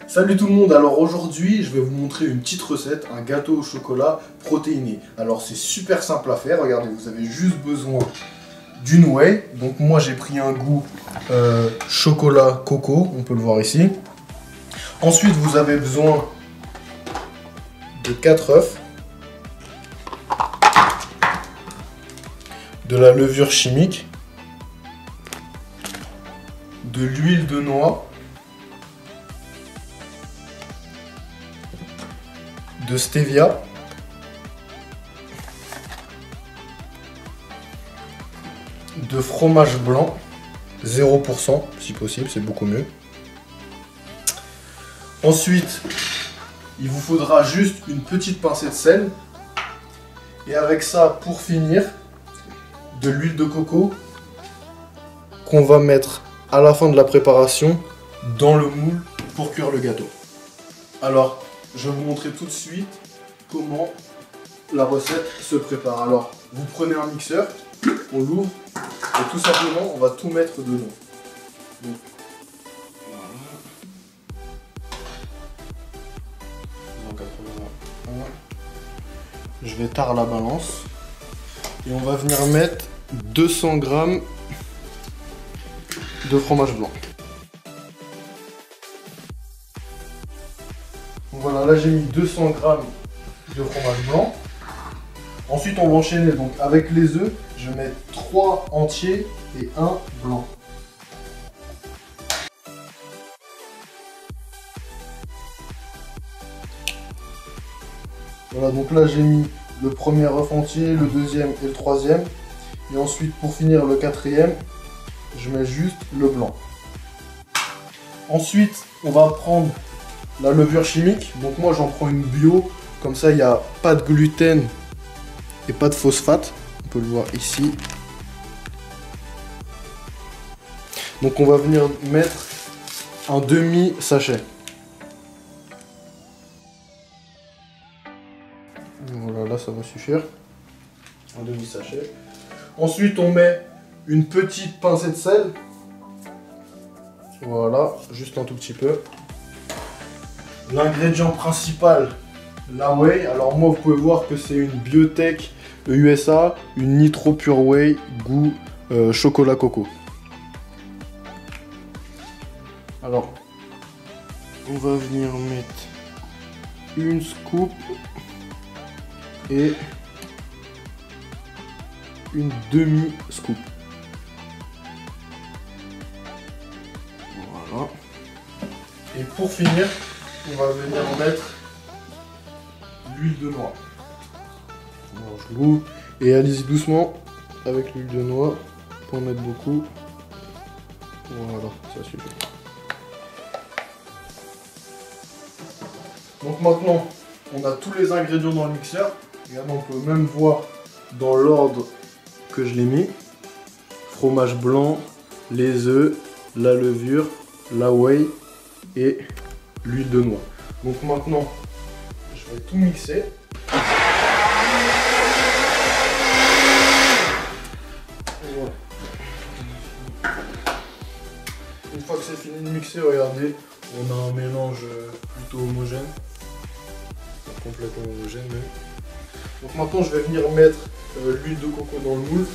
Salut tout le monde, alors aujourd'hui je vais vous montrer une petite recette, un gâteau au chocolat protéiné. Alors c'est super simple à faire, regardez, vous avez juste besoin d'une whey. Donc moi j'ai pris un goût chocolat coco, on peut le voir ici. Ensuite vous avez besoin de 4 œufs, de la levure chimique, de l'huile de noix, de stevia, de fromage blanc, 0% si possible, c'est beaucoup mieux. Ensuite, il vous faudra juste une petite pincée de sel. Et avec ça, pour finir, de l'huile de coco qu'on va mettre à la fin de la préparation dans le moule pour cuire le gâteau. Alors, je vais vous montrer tout de suite comment la recette se prépare. Alors, vous prenez un mixeur, on l'ouvre et tout simplement, on va tout mettre dedans. Donc, voilà. Je vais tard la balance et on va venir mettre 200 g de fromage blanc. Voilà, là j'ai mis 200 g de fromage blanc. Ensuite on va enchaîner donc avec les œufs. Je vais mettre 3 entiers et 1 blanc. Voilà, donc là j'ai mis le premier œuf entier, le deuxième et le troisième. Et ensuite pour finir le quatrième, je mets juste le blanc. Ensuite on va prendre la levure chimique, donc moi j'en prends une bio, comme ça il n'y a pas de gluten et pas de phosphate, on peut le voir ici. Donc on va venir mettre un demi sachet. Voilà, là ça va suffire, un demi sachet. Ensuite on met une petite pincée de sel, voilà, juste un tout petit peu. L'ingrédient principal, la whey. Alors moi, vous pouvez voir que c'est une Biotech USA, une Nitro Pure Whey goût chocolat coco. Alors, on va venir mettre une scoop et une demi scoop. Voilà. Et pour finir, on va venir mettre l'huile de noix. Je goûte. Et allez-y doucement avec l'huile de noix, pas en mettre beaucoup. Voilà, ça suffit. Donc maintenant, on a tous les ingrédients dans le mixeur. Regardez, on peut même voir dans l'ordre que je l'ai mis. Fromage blanc, les œufs, la levure, la whey et l'huile de noix. Donc maintenant, je vais tout mixer. Voilà. Une fois que c'est fini de mixer, regardez, on a un mélange plutôt homogène. Complètement homogène même. Donc maintenant, je vais venir mettre l'huile de coco dans le moule.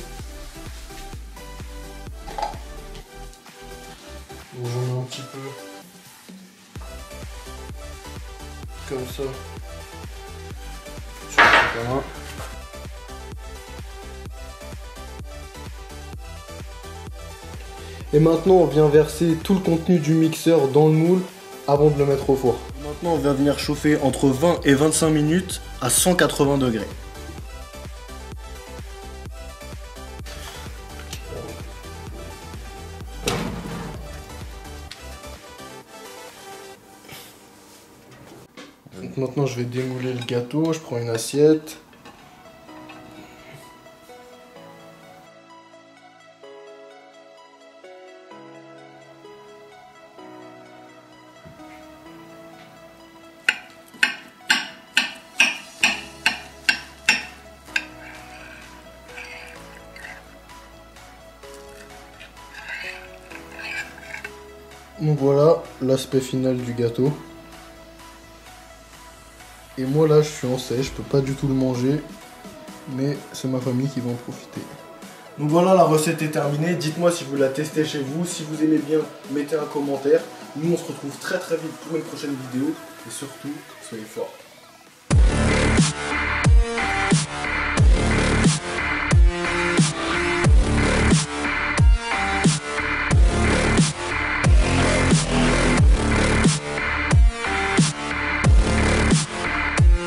Donc j'en mets un petit peu. Comme ça. Voilà. Et maintenant on vient verser tout le contenu du mixeur dans le moule avant de le mettre au four. Maintenant on vient venir chauffer entre 20 et 25 minutes à 180 degrés. Donc maintenant je vais démouler le gâteau, je prends une assiette. Donc voilà l'aspect final du gâteau. Et moi là je suis en sèche, je peux pas du tout le manger. Mais c'est ma famille qui va en profiter. Donc voilà, la recette est terminée. Dites-moi si vous la testez chez vous. Si vous aimez bien, mettez un commentaire. Nous on se retrouve très vite pour une prochaine vidéo. Et surtout, soyez forts.